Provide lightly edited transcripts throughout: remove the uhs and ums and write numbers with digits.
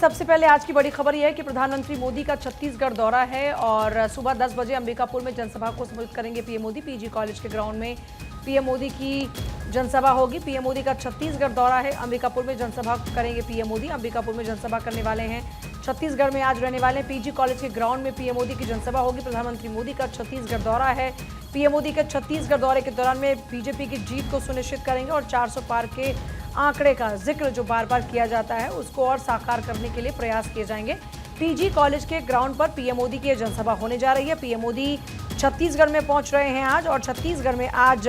सबसे पहले आज की बड़ी खबर यह है कि प्रधानमंत्री मोदी का छत्तीसगढ़ दौरा है और सुबह 10 बजे अंबिकापुर में जनसभा को संबोधित करेंगे पीएम मोदी। पीजी कॉलेज के ग्राउंड में पीएम मोदी की जनसभा होगी। पीएम मोदी का छत्तीसगढ़ दौरा है, अंबिकापुर में जनसभा करेंगे पीएम मोदी। अंबिकापुर में जनसभा करने वाले हैं, छत्तीसगढ़ में आज रहने वाले हैं। पीजी कॉलेज के ग्राउंड में पीएम मोदी की जनसभा होगी। प्रधानमंत्री मोदी का छत्तीसगढ़ दौरा है। पीएम मोदी के छत्तीसगढ़ दौरे के दौरान में बीजेपी की जीत को सुनिश्चित करेंगे और 400 पार के आंकड़े का जिक्र जो बार बार किया जाता है उसको और साकार करने के लिए प्रयास किए जाएंगे। पीजी कॉलेज के ग्राउंड पर पीएम मोदी की जनसभा होने जा रही है। पीएम मोदी छत्तीसगढ़ में पहुंच रहे हैं आज और छत्तीसगढ़ में आज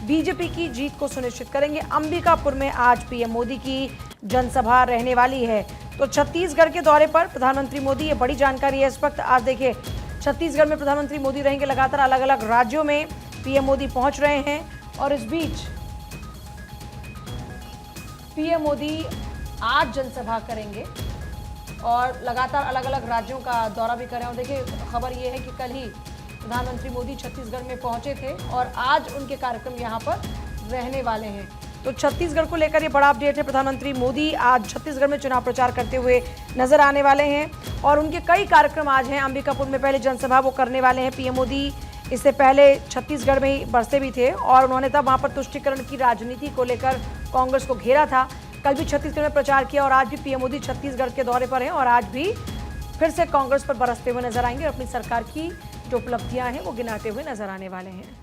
बीजेपी की जीत को सुनिश्चित करेंगे। अंबिकापुर में आज पीएम मोदी की जनसभा रहने वाली है। तो छत्तीसगढ़ के दौरे पर प्रधानमंत्री मोदी, ये बड़ी जानकारी है इस वक्त। आज देखिए छत्तीसगढ़ में प्रधानमंत्री मोदी रहेंगे। लगातार अलग अलग राज्यों में पीएम मोदी पहुंच रहे हैं और इस बीच पीएम मोदी आज जनसभा करेंगे और लगातार अलग अलग राज्यों का दौरा भी कर रहे हैं। और देखिए खबर ये है कि कल ही प्रधानमंत्री मोदी छत्तीसगढ़ में पहुंचे थे और आज उनके कार्यक्रम यहां पर रहने वाले हैं। तो छत्तीसगढ़ को लेकर ये बड़ा अपडेट है। प्रधानमंत्री मोदी आज छत्तीसगढ़ में चुनाव प्रचार करते हुए नजर आने वाले हैं और उनके कई कार्यक्रम आज हैं। अंबिकापुर में पहले जनसभा वो करने वाले हैं पीएम मोदी। इससे पहले छत्तीसगढ़ में ही बरसे भी थे और उन्होंने तब वहां पर तुष्टीकरण की राजनीति को लेकर कांग्रेस को घेरा था। कल भी छत्तीसगढ़ में प्रचार किया और आज भी पीएम मोदी छत्तीसगढ़ के दौरे पर हैं और आज भी फिर से कांग्रेस पर बरसते हुए नजर आएंगे और अपनी सरकार की जो उपलब्धियां हैं वो गिनाते हुए नजर आने वाले हैं।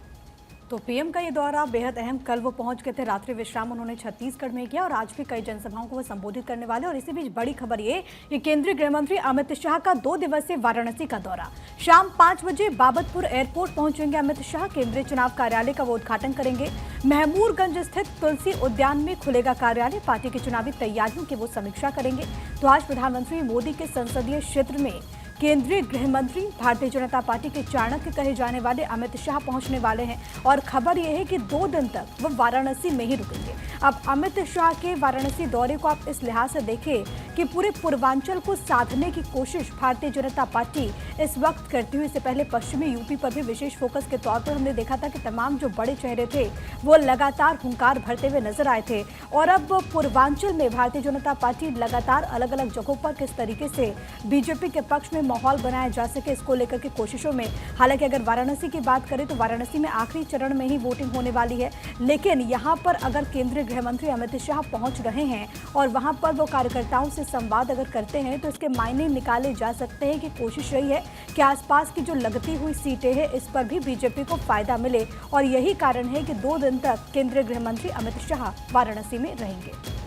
तो पीएम का ये दौरा बेहद अहम। कल वो पहुंच गए थे, रात्रि विश्राम उन्होंने छत्तीसगढ़ में किया और आज भी कई जनसभाओं को वो संबोधित करने वाले। और इसी बीच बड़ी खबर ये केंद्रीय गृह मंत्री अमित शाह का 2 दिवसीय वाराणसी का दौरा। शाम 5 बजे बाबतपुर एयरपोर्ट पहुंचेंगे अमित शाह। केंद्रीय चुनाव कार्यालय का वो उद्घाटन करेंगे। महमूरगंज स्थित तुलसी उद्यान में खुलेगा कार्यालय। पार्टी की चुनावी तैयारियों की वो समीक्षा करेंगे। तो आज प्रधानमंत्री मोदी के संसदीय क्षेत्र में केंद्रीय गृह मंत्री, भारतीय जनता पार्टी के चाणक्य कहे जाने वाले अमित शाह पहुंचने वाले हैं और खबर यह है कि 2 दिन तक वो वाराणसी में ही रुकेंगे। अब अमित शाह के वाराणसी दौरे को आप इस लिहाज से देखें कि पूरे पूर्वांचल को साधने की कोशिश भारतीय जनता पार्टी इस वक्त करती हुई। इससे पहले पश्चिमी यूपी पर भी विशेष फोकस के तौर पर हमने देखा था कि तमाम जो बड़े चेहरे थे वो लगातार हुंकार भरते हुए नजर आए थे। और अब पूर्वांचल में भारतीय जनता पार्टी लगातार अलग अलग जगहों पर किस तरीके से बीजेपी के पक्ष में माहौल बनाया जा सके इसको लेकर के कोशिशों में। हालांकि अगर वाराणसी की बात करें तो वाराणसी में आखिरी चरण में ही वोटिंग होने वाली है, लेकिन यहां पर अगर केंद्रीय गृह मंत्री अमित शाह पहुंच रहे हैं और वहां पर वो कार्यकर्ताओं से संवाद अगर करते हैं तो इसके मायने निकाले जा सकते हैं कि कोशिश रही है कि आसपास की जो लगती हुई सीटें हैं इस पर भी बीजेपी को फायदा मिले। और यही कारण है कि 2 दिन तक केंद्रीय गृह मंत्री अमित शाह वाराणसी में रहेंगे।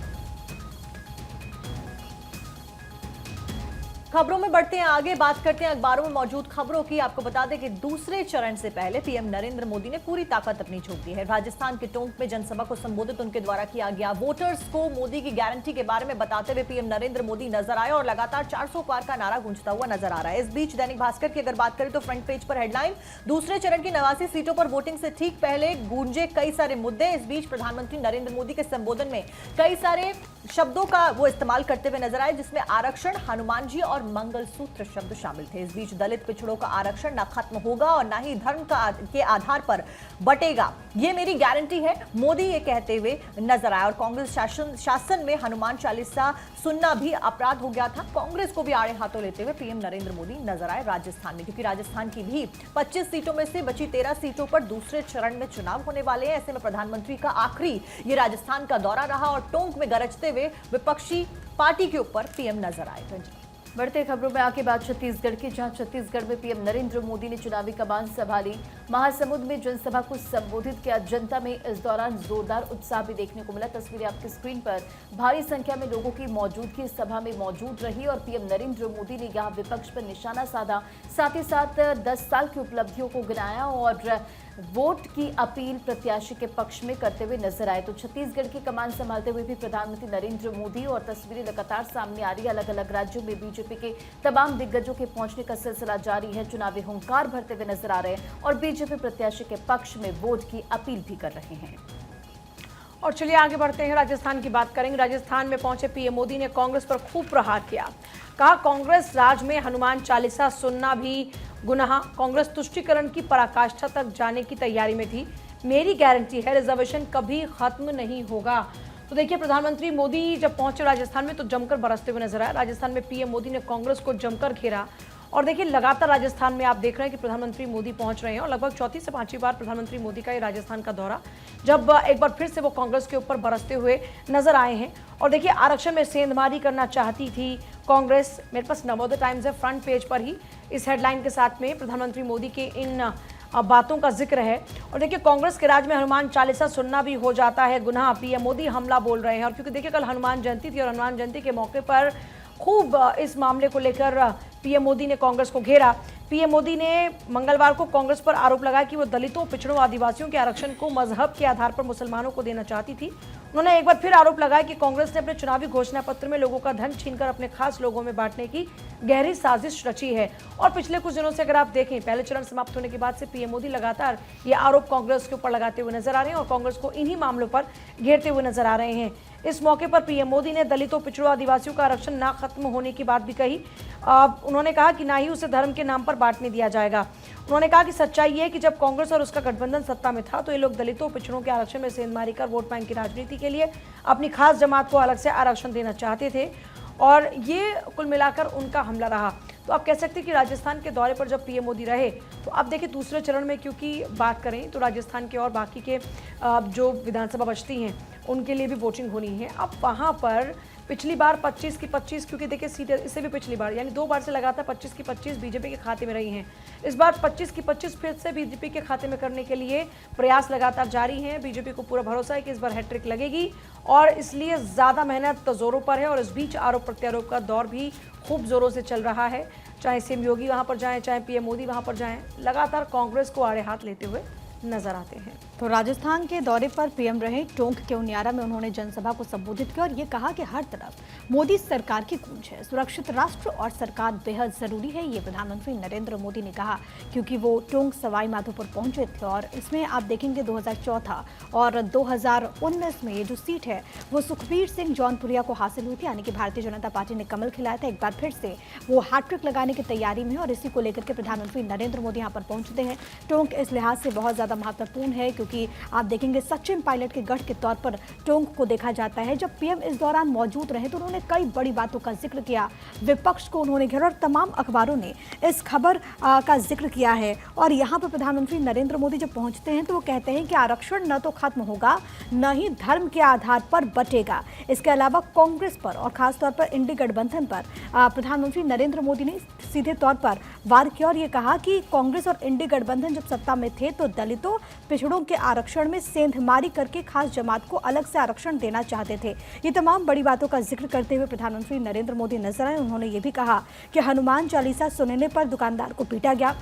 खबरों में बढ़ते हैं आगे, बात करते हैं अखबारों में मौजूद खबरों की। आपको बता दें कि दूसरे चरण से पहले पीएम नरेंद्र मोदी ने पूरी ताकत अपनी झोंक दी है। राजस्थान के टोंक में जनसभा को संबोधित उनके द्वारा किया गया। वोटर्स को मोदी की गारंटी के बारे में बताते हुए पीएम नरेंद्र मोदी नजर आए और लगातार 400 पार का नारा गूंजता हुआ नजर आ रहा है। इस बीच दैनिक भास्कर की अगर बात करें तो फ्रंट पेज पर हेडलाइन, दूसरे चरण की 89 सीटों पर वोटिंग से ठीक पहले गूंजे कई सारे मुद्दे। इस बीच प्रधानमंत्री नरेंद्र मोदी के संबोधन में कई सारे शब्दों का वो इस्तेमाल करते हुए नजर आए, जिसमें आरक्षण, हनुमान जी और मंगलसूत्र शब्द शामिल थे। इस बीच दलित पिछड़ों का आरक्षण न खत्म होगा और न ही धर्म के आधार पर बटेगा, ये मेरी गारंटी है, मोदी ये कहते हुए नजर आया। और कांग्रेस शासन में हनुमान चालीसा सुनना भी अपराध हो गया था। कांग्रेस को भी आड़े हाथों लेते हुए पीएम नरेंद्र मोदी नजर आए राजस्थान में, क्योंकि राजस्थान की भी 25 सीटों में से बची 13 सीटों पर दूसरे चरण में चुनाव होने वाले हैं। ऐसे में प्रधानमंत्री का आखिरी ये राजस्थान का दौरा रहा और टोंक में गरजते हुए विपक्षी पार्टी के ऊपर पीएम नजर आए। बढ़ते खबरों में आगे बात छत्तीसगढ़ की, जहां छत्तीसगढ़ में पीएम नरेंद्र मोदी ने चुनावी कमान संभाली। महासमुंद में जनसभा को संबोधित किया। जनता में इस दौरान जोरदार उत्साह भी देखने को मिला। तस्वीरें आपकी स्क्रीन पर। भारी संख्या में लोगों की मौजूदगी इस सभा में मौजूद रही और पीएम नरेंद्र मोदी ने यहां विपक्ष पर निशाना साधा। साथ ही साथ 10 साल की उपलब्धियों को गिनाया और वोट की अपील प्रत्याशी के पक्ष में करते हुए नजर आए। तो छत्तीसगढ़ की कमान संभालते हुए भी प्रधानमंत्री नरेंद्र मोदी और तस्वीरें लगातार सामने आ रही है। अलग अलग राज्यों में बीजेपी के तमाम दिग्गजों के पहुंचने का सिलसिला जारी है। चुनावी हुंकार भरते हुए नजर आ रहे हैं और बीजेपी प्रत्याशी के पक्ष में वोट की अपील भी कर रहे हैं। और चलिए आगे बढ़ते हैं, राजस्थान की बात करेंगे। राजस्थान में पहुंचे पीएम मोदी ने कांग्रेस पर खूब प्रहार किया। कहा कांग्रेस राज में हनुमान चालीसा सुनना भी गुनाह। कांग्रेस तुष्टीकरण की पराकाष्ठा तक जाने की तैयारी में थी। मेरी गारंटी है रिजर्वेशन कभी खत्म नहीं होगा। तो देखिए, प्रधानमंत्री मोदी जब पहुंचे राजस्थान में तो जमकर बरसते हुए नजर आए। राजस्थान में पीएम मोदी ने कांग्रेस को जमकर घेरा और देखिए, लगातार राजस्थान में आप देख रहे हैं कि प्रधानमंत्री मोदी पहुंच रहे हैं और लगभग चौथी से पांचवी बार प्रधानमंत्री मोदी का ये राजस्थान का दौरा, जब एक बार फिर से वो कांग्रेस के ऊपर बरसते हुए नजर आए हैं। और देखिए, आरक्षण में सेंधमारी करना चाहती थी कांग्रेस। मेरे पास नवोदय टाइम्स है, फ्रंट पेज पर ही इस हेडलाइन के साथ में प्रधानमंत्री मोदी के इन बातों का जिक्र है। और देखिए, कांग्रेस के राज में हनुमान चालीसा सुनना भी हो जाता है गुनाह, पीएम मोदी हमला बोल रहे हैं। और क्योंकि देखिए, कल हनुमान जयंती थी और हनुमान जयंती के मौके पर खूब इस मामले को लेकर पीएम मोदी ने कांग्रेस को घेरा। पीएम मोदी ने मंगलवार को कांग्रेस पर आरोप लगाया कि वो दलितों, पिछड़ों, आदिवासियों के आरक्षण को मजहब के आधार पर मुसलमानों को देना चाहती थी। उन्होंने एक बार फिर आरोप लगाया कि कांग्रेस ने अपने चुनावी घोषणा पत्र में लोगों का धन छीनकर अपने खास लोगों में बांटने की गहरी साजिश रची है। और पिछले कुछ दिनों से अगर आप देखें, पहले चरण समाप्त होने के बाद से पीएम मोदी लगातार ये आरोप कांग्रेस के ऊपर लगाते हुए नजर आ रहे हैं और कांग्रेस को इन्हीं मामलों पर घेरते हुए नजर आ रहे हैं। इस मौके पर पीएम मोदी ने दलितों, पिछड़ों, आदिवासियों का आरक्षण ना खत्म होने की बात भी कही। उन्होंने कहा कि ना ही उसे धर्म के नाम पर बांटने दिया जाएगा। उन्होंने कहा कि सच्चाई ये है कि जब कांग्रेस और उसका गठबंधन सत्ता में था तो ये लोग दलितों, पिछड़ों के आरक्षण में सेंधमारी कर वोट बैंक की राजनीति के लिए अपनी खास जमात को अलग से आरक्षण देना चाहते थे और ये कुल मिलाकर उनका हमला रहा। तो आप कह सकते हैं कि राजस्थान के दौरे पर जब पीएम मोदी रहे तो अब देखिए, दूसरे चरण में क्योंकि बात करें तो राजस्थान के और बाकी के जो विधानसभा बचती हैं उनके लिए भी वोटिंग होनी है। अब वहाँ पर पिछली बार 25 की 25, क्योंकि देखिए सीटें इससे भी पिछली बार यानी 2 बार से लगातार 25 की 25 बीजेपी के खाते में रही हैं। इस बार 25 की 25 फिर से बीजेपी के खाते में करने के लिए प्रयास लगातार जारी हैं। बीजेपी को पूरा भरोसा है कि इस बार हैट्रिक लगेगी और इसलिए ज़्यादा मेहनत जोरों पर है। और इस बीच आरोप प्रत्यारोप का दौर भी खूब जोरों से चल रहा है। चाहे सीएम योगी वहाँ पर जाएँ, चाहे पीएम मोदी वहाँ पर जाएँ, लगातार कांग्रेस को आड़े हाथ लेते हुए नजर आते हैं। तो राजस्थान के दौरे पर पीएम रहे। टोंक के उनियारा में उन्होंने जनसभा को संबोधित किया और ये कहा कि हर तरफ मोदी सरकार की गूंज है। सुरक्षित राष्ट्र और सरकार बेहद जरूरी है, ये प्रधानमंत्री नरेंद्र मोदी ने कहा, क्योंकि वो टोंक सवाई माधोपुर पहुंचे थे और इसमें आप देखेंगे 2014 और 2019 में ये जो सीट है वो सुखबीर सिंह जौनपुरिया को हासिल हुई थी, यानी कि भारतीय जनता पार्टी ने कमल खिलाया था। एक बार फिर से वो हैट्रिक लगाने की तैयारी में है और इसी को लेकर के प्रधानमंत्री नरेंद्र मोदी यहाँ पर पहुंचते हैं। टोंक इस लिहाज से बहुत ज़्यादा महत्वपूर्ण है क्योंकि आप देखेंगे सचिन पायलट के गढ़ के तौर पर टोंक को देखा जाता है। जब पीएम इस दौरान मौजूद रहे तो उन्होंने कई बड़ी बातों का जिक्र किया, विपक्ष को उन्होंने घेरा और तमाम अखबारों ने इस खबर का जिक्र किया है। और यहाँ पर प्रधानमंत्री नरेंद्र मोदी जब पहुँचते हैं तो वो कहते हैं कि आरक्षण न तो खत्म होगा, न ही धर्म के आधार पर बटेगा। इसके अलावा कांग्रेस पर और खासतौर पर इंडी गठबंधन पर प्रधानमंत्री नरेंद्र मोदी ने सीधे तौर पर वार किया और ये कहा कि कांग्रेस और इंडी गठबंधन जब सत्ता में थे तो दलितों, पिछड़ों के आरक्षण में सेंधमारी करके खास जमात को अलग से आरक्षण देना चाहते थे। ये तमाम बड़ी बातों का जिक्र करते हुए प्रधानमंत्री नरेंद्र मोदी नजर आए। उन्होंने ये भी कहा कि हनुमान चालीसा सुनने पर दुकानदार को पीटा गया।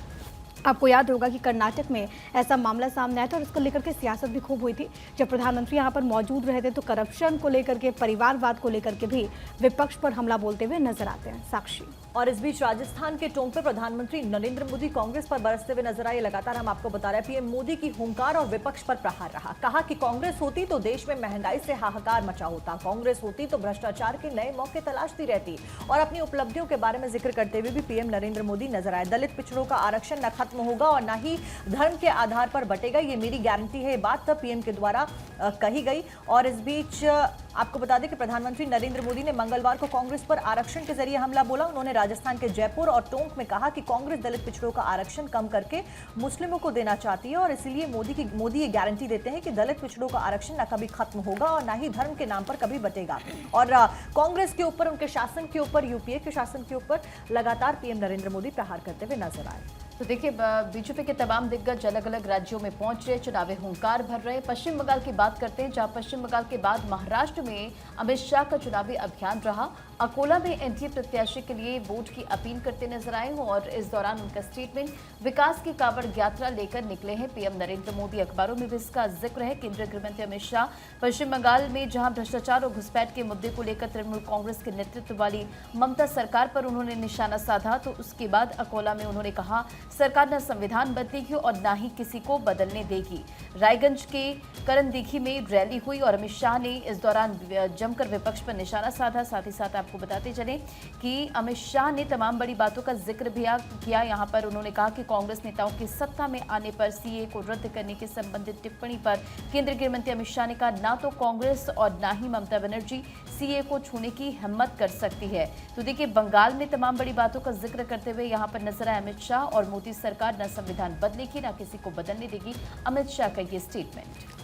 आपको याद होगा कि कर्नाटक में ऐसा मामला सामने आया था और इसको लेकर के सियासत भी खूब हुई थी। जब प्रधानमंत्री यहाँ पर मौजूद रहे थे तो करप्शन को लेकर के, परिवारवाद को लेकर के भी विपक्ष पर हमला बोलते हुए नजर आते हैं। साक्षी। और इस बीच राजस्थान के टोंक पर प्रधानमंत्री नरेंद्र मोदी कांग्रेस पर बरसते हुए नजर आए। लगातार हम आपको बता रहे हैं, पीएम मोदी की हुंकार और विपक्ष पर प्रहार रहा। कहा कि कांग्रेस होती तो देश में महंगाई से हाहाकार मचा होता, कांग्रेस होती तो भ्रष्टाचार के नए मौके तलाशती रहती। और अपनी उपलब्धियों के बारे में जिक्र करते हुए भी पीएम नरेंद्र मोदी नजर आए। दलित, पिछड़ों का आरक्षण न खत्म होगा और न ही धर्म के आधार पर बटेगा, ये मेरी गारंटी है, ये बात पीएम के द्वारा कही गई। और इस बीच आपको बता दें कि प्रधानमंत्री नरेंद्र मोदी ने मंगलवार को कांग्रेस पर आरक्षण के जरिए हमला बोला। उन्होंने राजस्थान के जयपुर और टोंक में कहा कि कांग्रेस दलित, पिछड़ों का आरक्षण कम करके मुस्लिमों को देना चाहती है और इसीलिए मोदी ये गारंटी देते हैं कि दलित, पिछड़ों का आरक्षण न कभी खत्म होगा और न ही धर्म के नाम पर कभी बटेगा। और कांग्रेस के ऊपर, उनके शासन के ऊपर, यूपीए के शासन के ऊपर लगातार पीएम नरेंद्र मोदी प्रहार करते हुए नजर आए। तो देखिए, बीजेपी के तमाम दिग्गज अलग अलग राज्यों में पहुंच रहे, चुनावी हुंकार भर रहे। पश्चिम बंगाल की बात करते हैं, जहां पश्चिम बंगाल के बाद महाराष्ट्र में अमित शाह का चुनावी अभियान रहा। अकोला में एनडीए प्रत्याशी के लिए वोट की अपील करते नजर आए और इस दौरान उनका स्टेटमेंट, विकास की कावड़ यात्रा लेकर निकले हैं पीएम नरेंद्र मोदी। अखबारों में भी इसका जिक्र है। केंद्रीय गृह मंत्री अमित शाह पश्चिम बंगाल में जहां भ्रष्टाचार और घुसपैठ के मुद्दे को लेकर तृणमूल कांग्रेस के नेतृत्व वाली ममता सरकार पर उन्होंने निशाना साधा, तो उसके बाद अकोला में उन्होंने कहा, सरकार न संविधान बदलेगी और न ही किसी को बदलने देगी। रायगंज के करनदीघी में रैली हुई और अमित शाह ने इस दौरान जमकर विपक्ष पर निशाना साधा। साथ ही साथ आप आपको बताते चले कि अमित शाह ने तमाम बड़ी बातों का जिक्र भी किया। यहाँ पर उन्होंने कहा कि कांग्रेस नेताओं की सत्ता में आने पर सीए को रद्द करने के संबंधित टिप्पणी पर केंद्रीय गृह मंत्री अमित शाह ने कहा, ना तो कांग्रेस और ना ही ममता बनर्जी सीए को छूने की हिम्मत कर सकती है। तो देखिए, बंगाल में तमाम बड़ी बातों का जिक्र करते हुए यहाँ पर नजर आए अमित शाह, और मोदी सरकार न संविधान बदलेगी ना किसी को बदलने देगी, अमित शाह का ये स्टेटमेंट।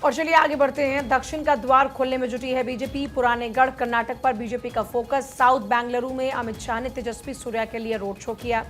और चलिए आगे बढ़ते हैं। दक्षिण का द्वार खोलने में जुटी है बीजेपी। पुराने गढ़ कर्नाटक पर बीजेपी का फोकस। साउथ बेंगलुरु में अमित शाह ने तेजस्वी सूर्या के लिए रोड शो किया।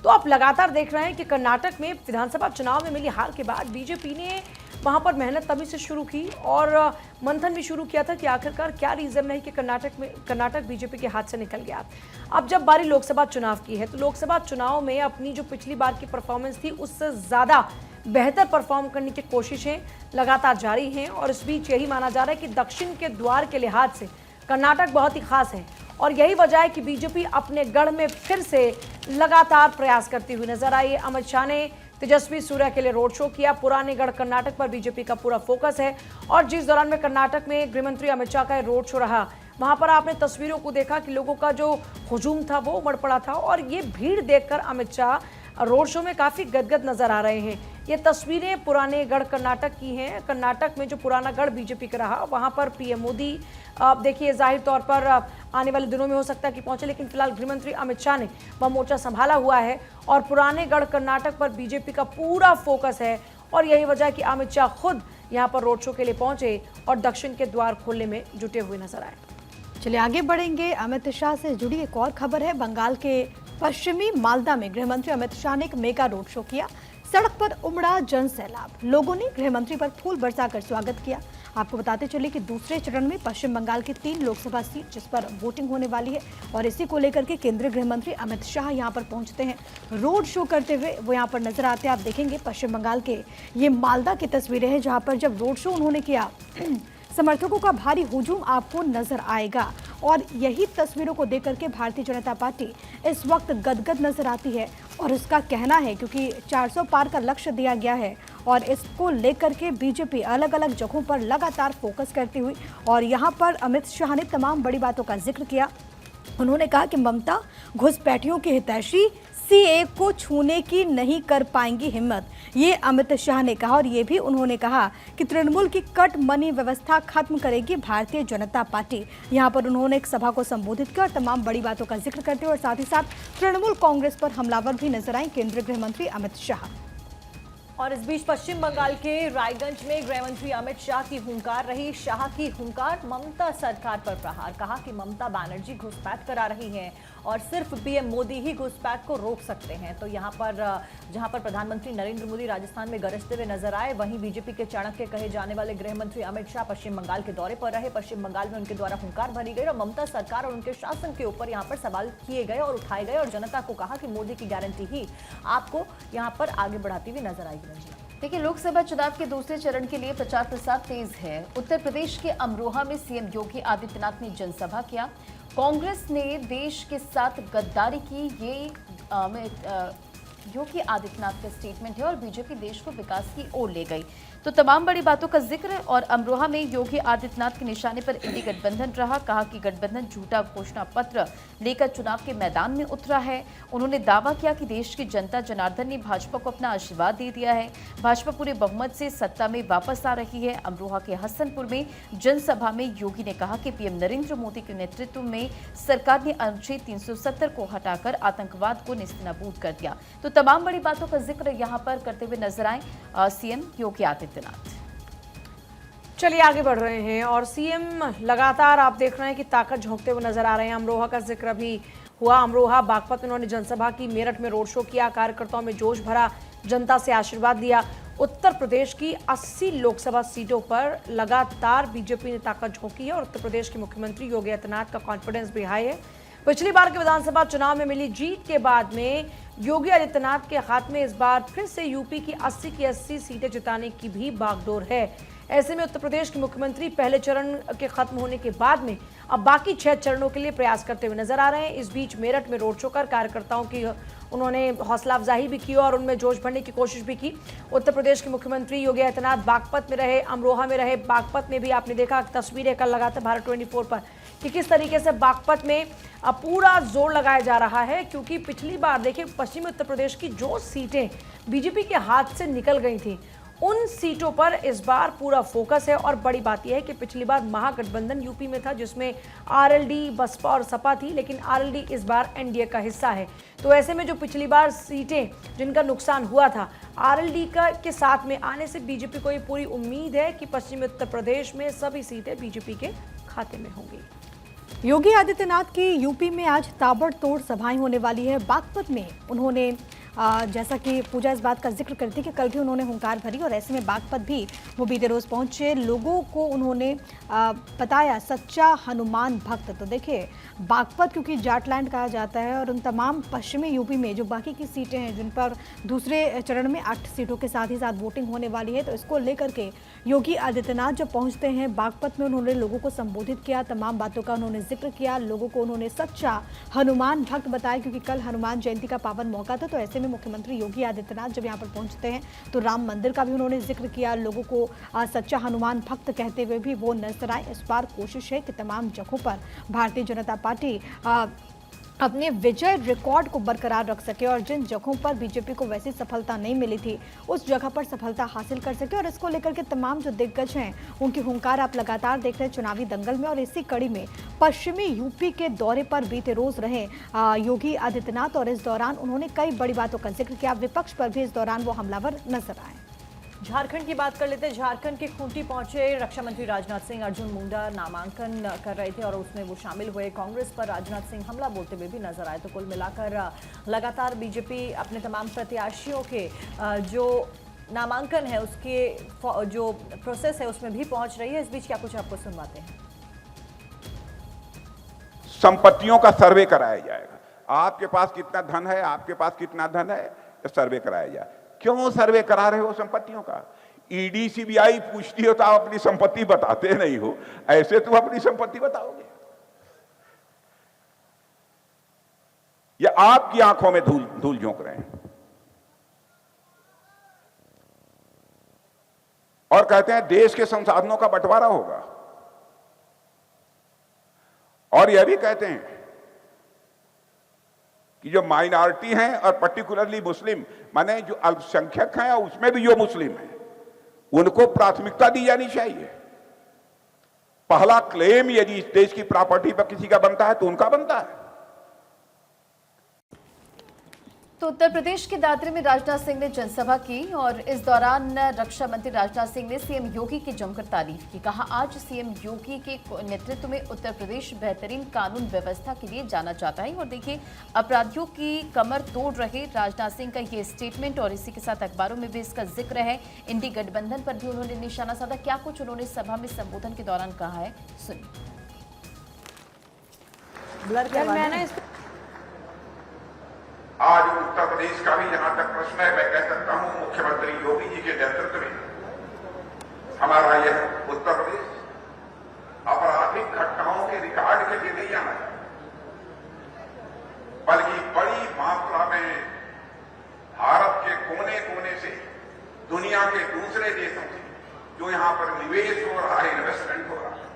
तो आप लगातार देख रहे हैं कि कर्नाटक में विधानसभा चुनाव में मिली हार के बाद बीजेपी ने वहां पर मेहनत तभी से शुरू की और मंथन भी शुरू किया था कि आखिरकार क्या रीजन है कि कर्नाटक बीजेपी के हाथ से निकल गया। अब जब बारी लोकसभा चुनाव की है तो लोकसभा चुनाव में अपनी जो पिछली बार की परफॉर्मेंस थी उससे ज्यादा बेहतर परफॉर्म करने की कोशिशें लगातार जारी हैं। और इस बीच यही माना जा रहा है कि दक्षिण के द्वार के लिहाज से कर्नाटक बहुत ही खास है और यही वजह है कि बीजेपी अपने गढ़ में फिर से लगातार प्रयास करती हुई नजर आई। अमित शाह ने तेजस्वी सूर्या के लिए रोड शो किया। पुराने गढ़ कर्नाटक पर बीजेपी का पूरा फोकस है और जिस दौरान में कर्नाटक में गृहमंत्री अमित शाह का रोड शो रहा, वहां पर आपने तस्वीरों को देखा कि लोगों का जो हुजूम था वो उमड़ पड़ा था और ये भीड़ देखकर अमित शाह रोड शो में काफी गदगद नजर आ रहे हैं। ये तस्वीरें पुराने गढ़ कर्नाटक की हैं। कर्नाटक में जो पुराना गढ़ बीजेपी का रहा वहां पर पीएम मोदी देखिए जाहिर तौर पर आने वाले दिनों में हो सकता है कि पहुंचे, लेकिन फिलहाल गृहमंत्री अमित शाह ने वह मोर्चा संभाला हुआ है और पुराने गढ़ कर्नाटक पर बीजेपी का पूरा फोकस है और यही वजह है कि अमित शाह खुद यहाँ पर रोड शो के लिए पहुंचे और दक्षिण के द्वार खोलने में जुटे हुए नजर आए। चलिए आगे बढ़ेंगे। अमित शाह से जुड़ी एक और खबर है। बंगाल के पश्चिमी मालदा में गृहमंत्री अमित शाह ने एक मेगा रोड शो किया। सड़क पर उमड़ा जन सैलाब। लोगों ने गृहमंत्री पर फूल बरसाकर स्वागत किया। आपको बताते चले कि दूसरे चरण में पश्चिम बंगाल की 3 लोकसभा सीट जिस पर वोटिंग होने वाली है और इसी को लेकर के केंद्रीय गृह मंत्री अमित शाह यहां पर पहुंचते हैं। रोड शो करते हुए वो यहां पर नजर आते हैं। आप देखेंगे पश्चिम बंगाल के ये मालदा की तस्वीरें हैं जहां पर जब रोड शो उन्होंने किया समर्थकों का भारी हुजूम आपको नजर आएगा और यही तस्वीरों को देख करके भारतीय जनता पार्टी इस वक्त गदगद नजर आती है और इसका कहना है क्योंकि 400 पार का लक्ष्य दिया गया है और इसको लेकर के बीजेपी अलग अलग जगहों पर लगातार फोकस करती हुई और यहाँ पर अमित शाह ने तमाम बड़ी बातों का जिक्र किया। उन्होंने कहा कि ममता घुसपैठियों की हितैषी सीए को छूने की नहीं कर पाएंगी हिम्मत, ये अमित शाह ने कहा। और ये भी उन्होंने कहा कि तृणमूल की कट मनी व्यवस्था खत्म करेगी भारतीय जनता पार्टी। यहाँ पर उन्होंने एक सभा को संबोधित किया और तमाम बड़ी बातों का जिक्र करते हुए और साथ ही साथ तृणमूल कांग्रेस पर हमलावर भी नजर आए केंद्रीय गृह मंत्री अमित शाह। और इस बीच पश्चिम बंगाल के रायगंज में गृहमंत्री अमित शाह की हुंकार रही। शाह की हुंकार, ममता सरकार पर प्रहार। कहा कि ममता बनर्जी घुसपैठ करा रही हैं और सिर्फ पीएम मोदी ही घुसपैठ को रोक सकते हैं। तो यहाँ पर जहां पर प्रधानमंत्री नरेंद्र मोदी राजस्थान में गरजते हुए नजर आए, वहीं बीजेपी के चाणक्य कहे जाने वाले गृहमंत्री अमित शाह पश्चिम बंगाल के दौरे पर रहे। पश्चिम बंगाल में उनके द्वारा हुंकार भरी गई और ममता सरकार और उनके शासन के ऊपर यहाँ पर सवाल किए गए और उठाए गए और जनता को कहा कि मोदी की गारंटी ही आपको यहाँ पर आगे बढ़ाती हुई नजर आएगी। देखिए, लोकसभा चुनाव के दूसरे चरण के लिए प्रचार प्रसार तेज है। उत्तर प्रदेश के अमरोहा में सीएम योगी आदित्यनाथ ने जनसभा किया। कांग्रेस ने देश के साथ गद्दारी की, ये योगी आदित्यनाथ का स्टेटमेंट है और बीजेपी देश को विकास की ओर ले गई। तो तमाम बड़ी बातों का जिक्र और अमरोहा में योगी आदित्यनाथ के निशाने पर इंडी गठबंधन रहा। कहा कि गठबंधन झूठा घोषणा पत्र लेकर चुनाव के मैदान में उतरा है। उन्होंने दावा किया कि देश की जनता जनार्दन ने भाजपा को अपना आशीर्वाद दे दिया है। भाजपा पूरे बहुमत से सत्ता में वापस आ रही है। अमरोहा के हसनपुर में जनसभा में योगी ने कहा कि पीएम नरेंद्र मोदी के नेतृत्व में सरकार ने अनुच्छेद 370 को हटाकर आतंकवाद को नेस्तनाबूद कर दिया। तो तमाम बड़ी बातों का जिक्र यहाँ पर करते हुए नजर आए सीएम योगी आदित्यनाथ। चलिए आगे बढ़ रहे हैं और सीएम लगातार आप देख रहे हैं कि ताकत झोंकते हुए नजर आ रहे हैं। अमरोहा का जिक्र भी हुआ। अमरोहा बागपत में उन्होंने जनसभा की। मेरठ में रोड शो किया। कार्यकर्ताओं में जोश भरा, जनता से आशीर्वाद दिया। उत्तर प्रदेश की 80 लोकसभा सीटों पर लगातार बीजेपी ने ताकत झोंकी है और उत्तर प्रदेश के मुख्यमंत्री योगी आदित्यनाथ का कॉन्फिडेंस भी हाई है। पिछली बार के विधानसभा चुनाव में मिली जीत के बाद में योगी आदित्यनाथ के हाथ में इस बार फिर से यूपी की 80 की 80 सीटें जिताने की भी बागडोर है। ऐसे में उत्तर प्रदेश के मुख्यमंत्री पहले चरण के खत्म होने के बाद में अब बाकी 6 चरणों के लिए प्रयास करते हुए नजर आ रहे हैं। इस बीच मेरठ में रोड शो कर कार्यकर्ताओं की उन्होंने हौसला अफजाई भी की और उनमें जोश भरने की कोशिश भी की। उत्तर प्रदेश के मुख्यमंत्री योगी आदित्यनाथ बागपत में रहे, अमरोहा में रहे। बागपत में भी आपने देखा तस्वीरें कल लगातार भारत 24 पर कि किस तरीके से बागपत में पूरा जोर लगाया जा रहा है, क्योंकि पिछली बार देखिए पश्चिमी उत्तर प्रदेश की जो सीटें बीजेपी के हाथ से निकल गई थी, उन सीटों पर इस बार पूरा फोकस है। और बड़ी बात यह है कि पिछली बार महागठबंधन यूपी में था जिसमें आरएलडी, बसपा और सपा थी, लेकिन आरएलडी इस बार एनडीए का हिस्सा है। तो ऐसे में जो पिछली बार सीटें जिनका नुकसान हुआ था, आरएलडी का के साथ में आने से बीजेपी को ये पूरी उम्मीद है कि पश्चिमी उत्तर प्रदेश में सभी सीटें बीजेपी के खाते में होंगी। योगी आदित्यनाथ की यूपी में आज ताबड़तोड़ सभाएं होने वाली है। बागपत में उन्होंने जैसा कि पूजा इस बात का जिक्र करती कि कल भी उन्होंने हुंकार भरी और ऐसे में बागपत भी वो बीते रोज पहुंचे। लोगों को उन्होंने बताया सच्चा हनुमान भक्त। तो देखिए बागपत क्योंकि जाटलैंड कहा जाता है और उन तमाम पश्चिमी यूपी में जो बाकी की सीटें हैं जिन पर दूसरे चरण में 8 सीटों के साथ ही साथ वोटिंग होने वाली है, तो इसको लेकर के योगी आदित्यनाथ जब पहुंचते हैं बागपत में उन्होंने लोगों को संबोधित किया, तमाम बातों का उन्होंने जिक्र किया, लोगों को उन्होंने सच्चा हनुमान भक्त बताया क्योंकि कल हनुमान जयंती का पावन मौका था। तो ऐसे में मुख्यमंत्री योगी आदित्यनाथ जब यहाँ पर पहुंचते हैं तो राम मंदिर का भी उन्होंने जिक्र किया, लोगों को सच्चा हनुमान भक्त कहते हुए भी वो नजर आए। इस बार कोशिश है कि तमाम जगहों पर भारतीय जनता पार्टी अपने विजय रिकॉर्ड को बरकरार रख सके और जिन जगहों पर बीजेपी को वैसी सफलता नहीं मिली थी उस जगह पर सफलता हासिल कर सके। और इसको लेकर के तमाम जो दिग्गज हैं उनकी हुंकार आप लगातार देख रहे हैं चुनावी दंगल में। और इसी कड़ी में पश्चिमी यूपी के दौरे पर बीते रोज रहे योगी आदित्यनाथ और इस दौरान उन्होंने कई बड़ी बातों का जिक्र किया। विपक्ष पर भी इस दौरान वो हमलावर नजर आए। झारखंड की बात कर लेते हैं। झारखंड के खूंटी पहुंचे रक्षा मंत्री राजनाथ सिंह। अर्जुन मुंडा नामांकन कर रहे थे और उसमें वो शामिल हुए। कांग्रेस पर राजनाथ सिंह हमला बोलते हुए भी नजर आए। तो कुल मिलाकर लगातार बीजेपी अपने तमाम प्रत्याशियों के जो नामांकन है उसके जो प्रोसेस है उसमें भी पहुंच रही है। इस बीच क्या कुछ आपको सुनवाते हैं। संपत्तियों का सर्वे कराया जाएगा। आपके पास कितना धन है, आपके पास कितना धन है, सर्वे कराया जाए। क्यों सर्वे करा रहे हो संपत्तियों का? ईडी सीबीआई पूछती हो तो आप अपनी संपत्ति बताते नहीं हो, ऐसे तुम अपनी संपत्ति बताओगे? या आपकी आंखों में धूल झोंक रहे हैं और कहते हैं देश के संसाधनों का बंटवारा होगा। और यह भी कहते हैं कि जो माइनॉरिटी हैं और पर्टिकुलरली मुस्लिम, माने जो अल्पसंख्यक हैं और उसमें भी जो मुस्लिम हैं, उनको प्राथमिकता दी जानी चाहिए। पहला क्लेम यदि इस देश की प्रॉपर्टी पर किसी का बनता है तो उनका बनता है। तो उत्तर प्रदेश के दादरी में राजनाथ सिंह ने जनसभा की और इस दौरान रक्षा मंत्री राजनाथ सिंह ने सीएम योगी की जमकर तारीफ की। कहा आज सीएम योगी के नेतृत्व में उत्तर प्रदेश बेहतरीन कानून व्यवस्था के लिए जाना जाता है। और देखिए अपराधियों की कमर तोड़ रहे राजनाथ सिंह का ये स्टेटमेंट और इसी के साथ अखबारों में भी इसका जिक्र है। इंडी गठबंधन पर भी उन्होंने निशाना साधा। क्या कुछ उन्होंने सभा में संबोधन के दौरान कहा है, सुनिए। आज उत्तर प्रदेश का भी जहां तक प्रश्न है, मैं कह सकता हूं मुख्यमंत्री योगी जी के नेतृत्व में हमारा यह उत्तर प्रदेश आपराधिक घटनाओं के रिकॉर्ड के लिए नहीं जाना है, बल्कि बड़ी मात्रा में भारत के कोने कोने से दुनिया के दूसरे देशों से जो यहां पर निवेश हो रहा है, इन्वेस्टमेंट हो रहा है,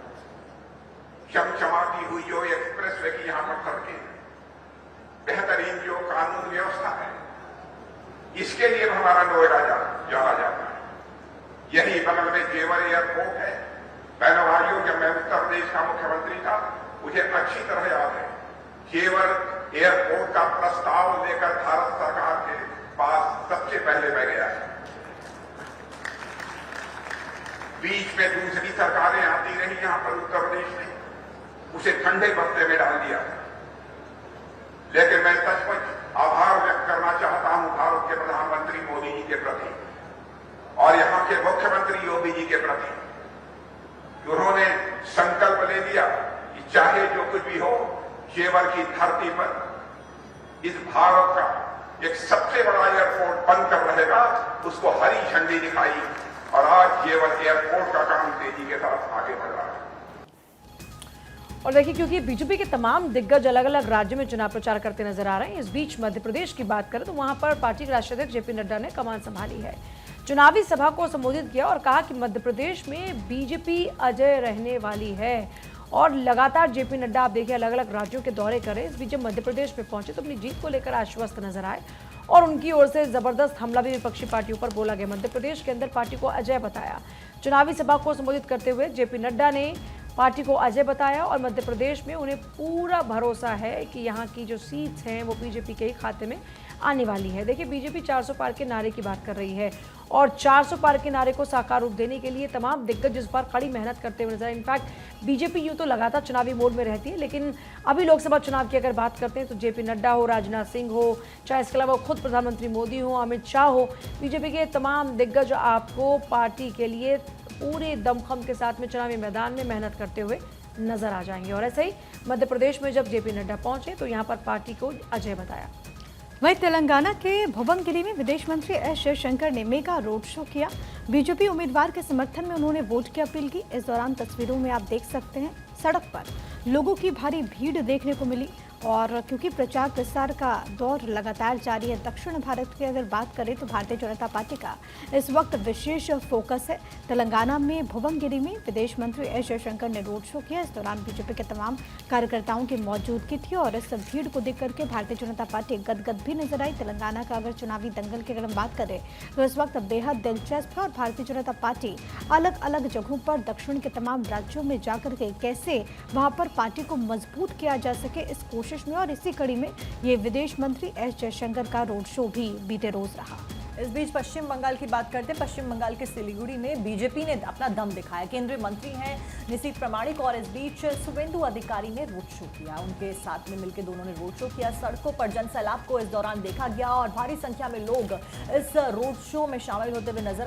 चमचमाती हुई जो एक्सप्रेस वे की यहां पर सड़कें, बेहतरीन जो कानून व्यवस्था है, इसके लिए हमारा नोएडा जाना जाता है। यही बगल में जेवर एयरपोर्ट है। बहनों भाइयों, जब मैं उत्तर प्रदेश का मुख्यमंत्री था मुझे अच्छी तरह याद है, जेवर एयरपोर्ट का प्रस्ताव लेकर भारत सरकार के पास सबसे पहले मैं गया था। बीच में दूसरी सरकारें आती रही, यहां पर उत्तर प्रदेश ने उसे ठंडे बस्ते में डाल दिया था। लेकिन मैं सचमुच आभार व्यक्त करना चाहता हूं भारत के प्रधानमंत्री मोदी जी के प्रति और यहां के मुख्यमंत्री योगी जी के प्रति। उन्होंने संकल्प ले लिया कि चाहे जो कुछ भी हो, जेवर की धरती पर इस भारत का एक सबसे बड़ा एयरपोर्ट बनकर रहेगा। उसको हरी झंडी दिखाई और आज जेवर एयरपोर्ट का काम तेजी के साथ आगे बढ़ रहा है। और देखिए क्योंकि बीजेपी के तमाम दिग्गज अलग अलग राज्यों में चुनाव प्रचार करते नजर आ रहे हैं। इस बीच मध्य प्रदेश की बात करें तो वहां पर पार्टी के राष्ट्रीय अध्यक्ष जेपी नड्डा ने कमान संभाली है। चुनावी सभा को संबोधित किया और कहा कि मध्य प्रदेश में बीजेपी अजय रहने वाली है और लगातार जेपी नड्डा आप देखिए अलग अलग राज्यों के दौरे करें। इस बीच जब मध्य प्रदेश में पहुंचे तो अपनी जीत को लेकर आश्वस्त नजर आए और उनकी ओर से जबरदस्त हमला भी विपक्षी पार्टियों पर बोला गया। मध्य प्रदेश के अंदर पार्टी को अजय बताया। चुनावी सभा को संबोधित करते हुए जेपी नड्डा ने पार्टी को अजय बताया और मध्य प्रदेश में उन्हें पूरा भरोसा है कि यहाँ की जो सीट्स हैं वो बीजेपी के ही खाते में आने वाली है। देखिए बीजेपी 400 पार के नारे की बात कर रही है और 400 पार के नारे को साकार रूप देने के लिए तमाम दिग्गज इस बार कड़ी मेहनत करते हुए नजर आए। इनफैक्ट बीजेपी यूं तो लगातार चुनावी मोड में रहती है, लेकिन अभी लोकसभा चुनाव की अगर बात करते हैं तो जेपी नड्डा हो, राजनाथ सिंह हो, चाहे इसके अलावा खुद प्रधानमंत्री मोदी हो, अमित शाह हो, बीजेपी के तमाम दिग्गज आपको पार्टी के लिए पूरे दमखम के साथ में चुनावी मैदान में मेहनत करते हुए नजर आ जाएंगे। और ऐसे ही मध्य प्रदेश में जब जेपी नड्डा पहुंचे तो यहाँ पर पार्टी को अजय बताया। वहीं तेलंगाना के भुवनगिरी में विदेश मंत्री एस जयशंकर ने मेगा रोड शो किया। बीजेपी उम्मीदवार के समर्थन में उन्होंने वोट की अपील की। इस दौरान तस्वीरों में आप देख सकते हैं सड़क पर लोगों की भारी भीड़ देखने को मिली और क्योंकि प्रचार प्रसार का दौर लगातार जारी है। दक्षिण भारत की अगर बात करें तो भारतीय जनता पार्टी का इस वक्त विशेष फोकस है। तेलंगाना में भुवनगिरी में विदेश मंत्री एस जयशंकर ने रोड शो किया। इस दौरान बीजेपी के तमाम कार्यकर्ताओं की मौजूदगी थी और इस भीड़ को देख करके भारतीय जनता पार्टी गदगद भी नजर आई। तेलंगाना का अगर चुनावी दंगल की अगर हम बात करें तो इस वक्त बेहद दिलचस्प है और भारतीय जनता पार्टी अलग अलग जगहों पर दक्षिण के तमाम राज्यों में जाकर के कैसे वहां पर पार्टी को मजबूत किया जा सके इस कोशिश में, और इसी कड़ी में ये विदेश मंत्री एस जयशंकर का रोड शो भी बीते रोज रहा। इस बीच पश्चिम बंगाल की बात करते हैं। पश्चिम बंगाल के सिलीगुड़ी में बीजेपी ने अपना दम दिखाया। केंद्रीय मंत्री हैं निशीथ प्रामाणिक और इस बीच शुवेंदु अधिकारी ने रोड शो किया। उनके साथ में मिलकर दोनों ने रोड शो किया। सड़कों पर जनसैलाब को इस दौरान देखा गया और भारी संख्या में लोग इस रोड शो में शामिल होते हुए नजर